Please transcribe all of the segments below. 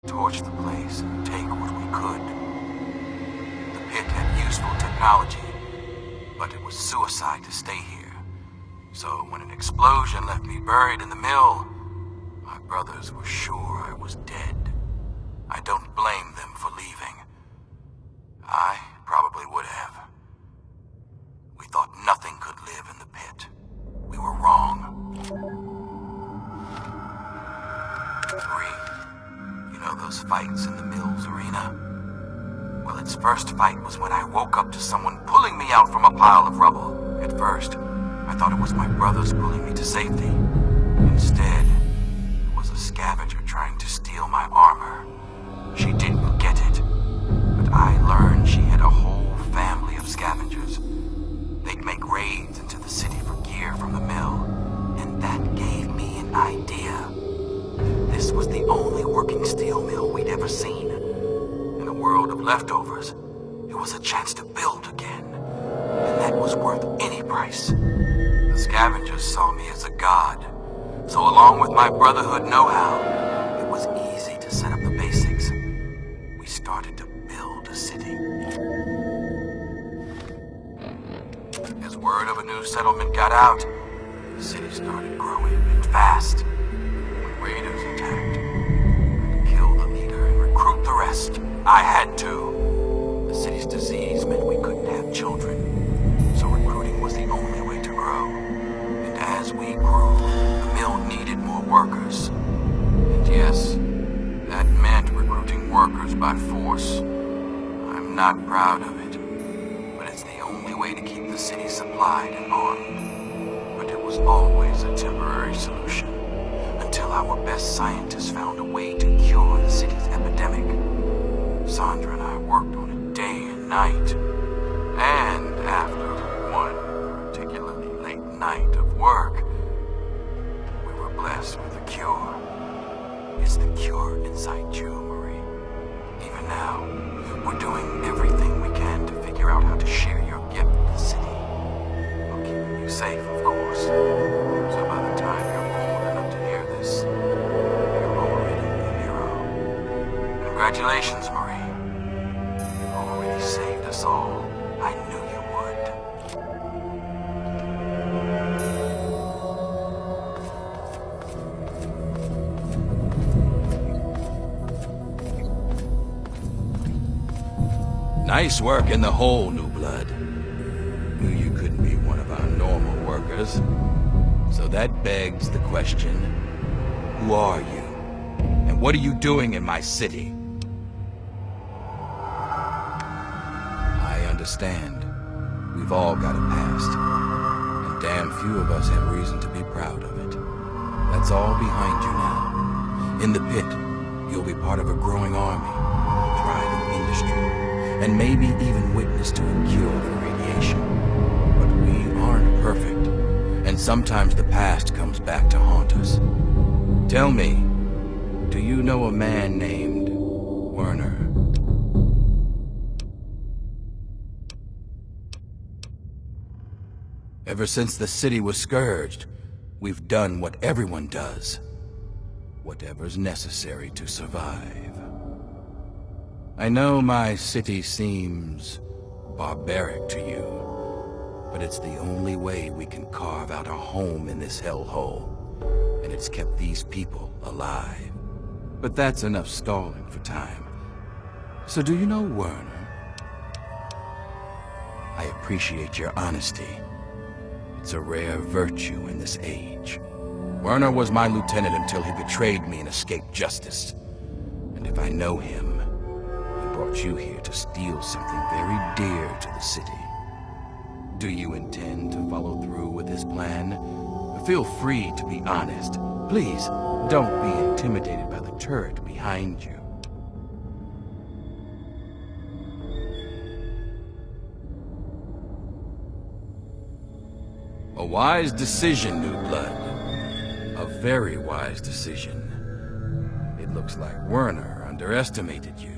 torch the place and take what we could. The pit had useful technology, but it was suicide to stay here. So when an explosion left me buried in the mill, my brothers were sure I was dead. I don't blame them for leaving. I probably would have. We thought nothing could live in the pit. We were wrong. Marie, you know those fights in the mill's arena? Well, its first fight was when I woke up to someone pulling me out from a pile of rubble. At first, I thought it was my brothers pulling me to safety. Instead, it was a scavenger trying to steal my armor. She didn't get it, but I learned she had a whole family of scavengers. They'd make raids into the city for gear from the mill, and that gave me an idea. This was the only working steel mill we'd ever seen. In a world of leftovers, it was a chance to build again, and that was worth any price. The scavengers saw me as a god, so along with my Brotherhood know-how, it was easy to set up the basics. We started to build a city. As word of a new settlement got out, the city started growing, and fast. When raiders attacked, I had to kill the leader and recruit the rest. I had to. The city's disease meant we couldn't have children, so recruiting was the only way to grow. And as we grew, the mill needed more workers. And yes, that meant recruiting workers by force. I'm not proud of it, but it's the only way to keep the city supplied and armed. But it was always a temporary solution, until our best scientists found a way to cure the city's epidemic. Sandra and I worked on it day and night. And after one particularly late night of work, we were blessed with a cure. It's the cure inside you, Marie. Even now, we're doing everything we can to figure out how to share your gift with the city. While keeping you safe, of course. So by the time you're old enough to hear this, you're already a hero. Congratulations, Marie. You've already saved us all. I knew you would. Nice work in the hole, New Blood. Knew you couldn't be one of our normal workers. So that begs the question, who are you? And what are you doing in my city? I understand. We've all got a past. And damn few of us have reason to be proud of it. That's all behind you now. In the pit, you'll be part of a growing army, a thriving industry, and maybe even witness to a cure for radiation. But we aren't perfect, and sometimes the past comes back to haunt us. Tell me, do you know a man named Werner? Ever since the city was scourged, we've done what everyone does. Whatever's necessary to survive. I know my city seems barbaric to you, but it's the only way we can carve out a home in this hellhole, and it's kept these people alive. But that's enough stalling for time. So do you know Werner? I appreciate your honesty. It's a rare virtue in this age. Werner was my lieutenant until he betrayed me and escaped justice. And if I know him, brought you here to steal something very dear to the city. Do you intend to follow through with his plan? Feel free to be honest. Please, don't be intimidated by the turret behind you. A wise decision, New Blood. A very wise decision. It looks like Werner underestimated you.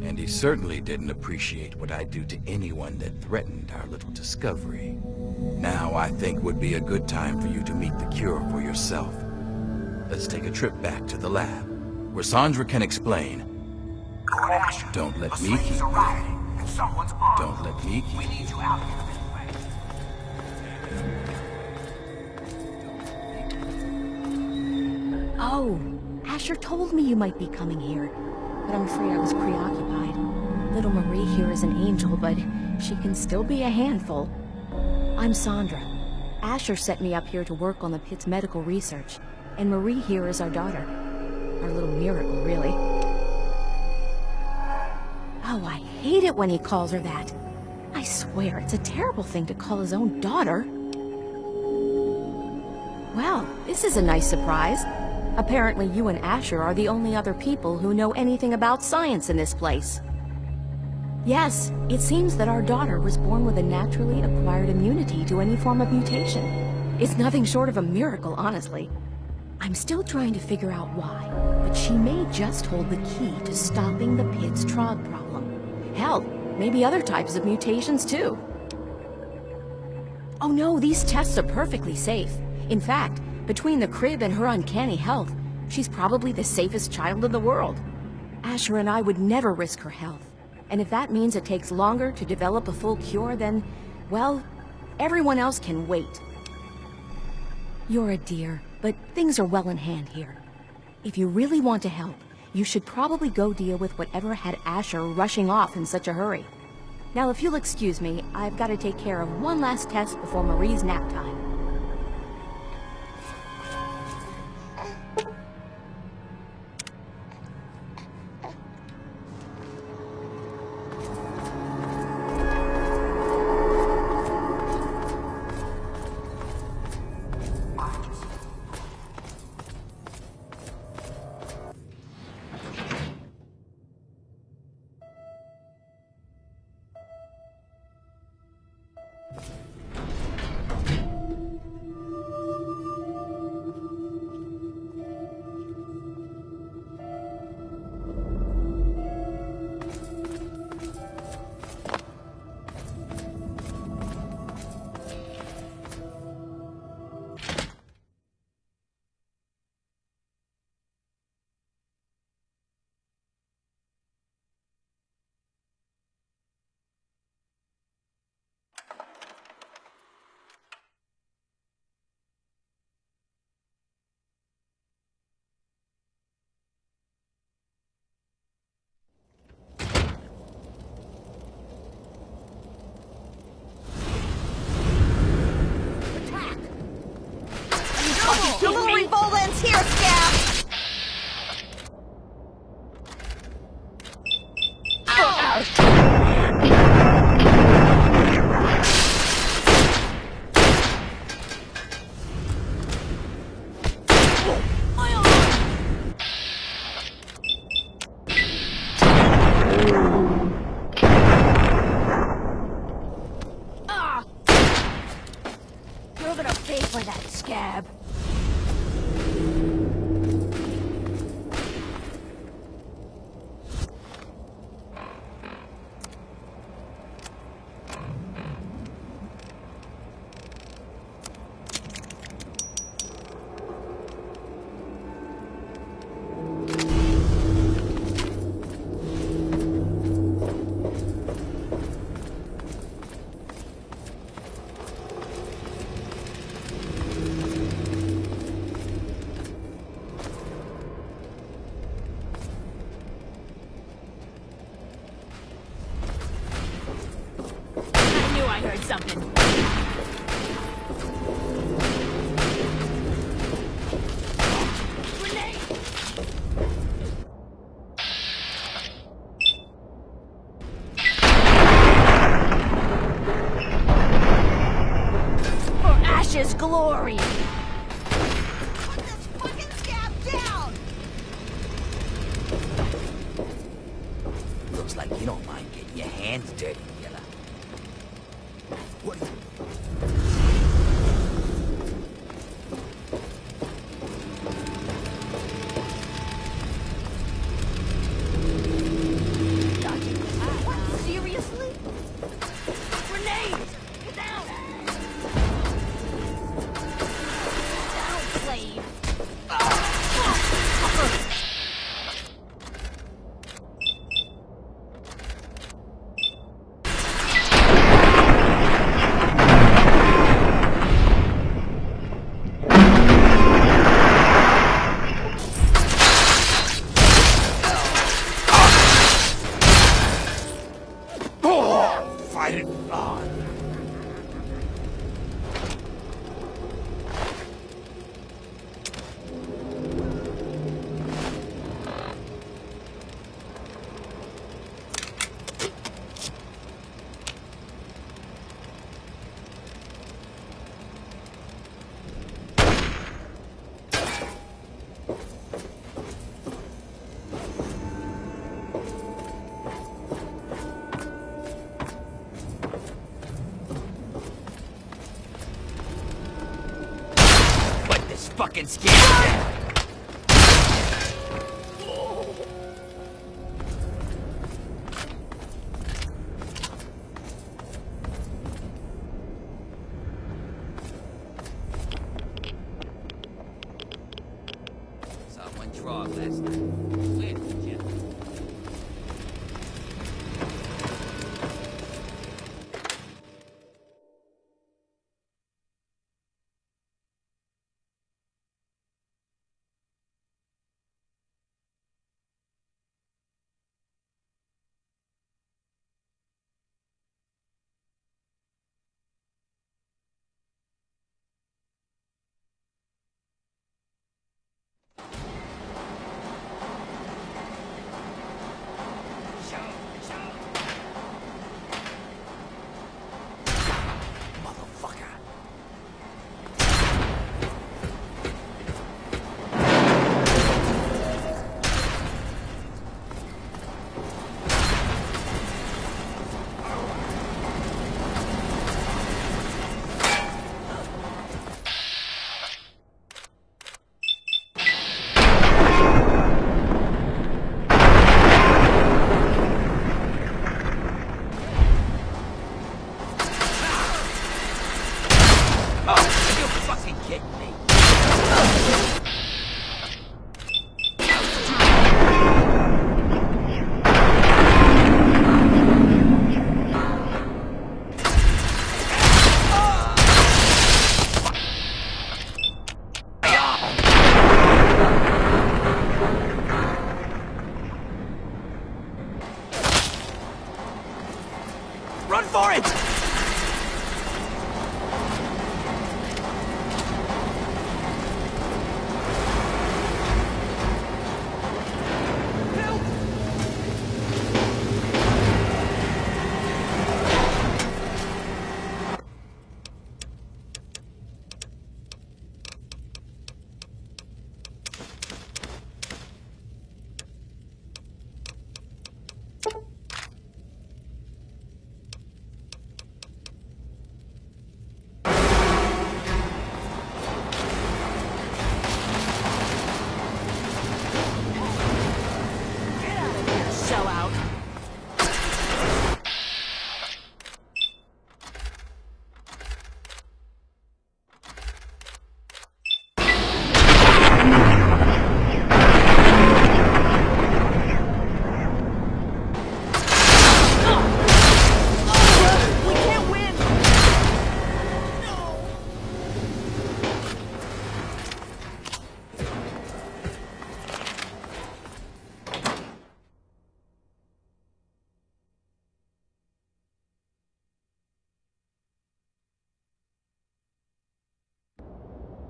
And he certainly didn't appreciate what I do to anyone that threatened our little discovery. Now I think would be a good time for you to meet the cure for yourself. Let's take a trip back to the lab. where Sandra can explain. Don't let me keep you. Don't let me keep you. We need you out here. Oh, Asher told me you might be coming here, but I'm afraid I was preoccupied. Little Marie here is an angel, but she can still be a handful. I'm Sandra. Asher sent me up here to work on the pit's medical research, and Marie here is our daughter. Our little miracle, really. Oh, I hate it when he calls her that. I swear, it's a terrible thing to call his own daughter. Well, this is a nice surprise. Apparently you and Asher are the only other people who know anything about science in this place. Yes, it seems that our daughter was born with a naturally acquired immunity to any form of mutation. It's nothing short of a miracle, honestly. I'm still trying to figure out why, but she may just hold the key to stopping the pit's trog problem. Hell, maybe other types of mutations too. Oh no, these tests are perfectly safe. In fact, between the crib and her uncanny health, she's probably the safest child in the world. Asher and I would never risk her health. And if that means it takes longer to develop a full cure, then, well, everyone else can wait. You're a dear, but things are well in hand here. If you really want to help, you should probably go deal with whatever had Asher rushing off in such a hurry. Now, if you'll excuse me, I've got to take care of one last test before Marie's nap time. The little revolt ends here, Scab! You're gonna pay for that, Scab. I heard something. Grenade! For Ash's glory! Put this fucking Scab down! Looks like you don't mind getting your hands dirty, Yella. What? What? Seriously? Grenade! Get down! Down, slave! I didn't. Oh. Fucking scared. Someone drove last night. Where did you? Run for it!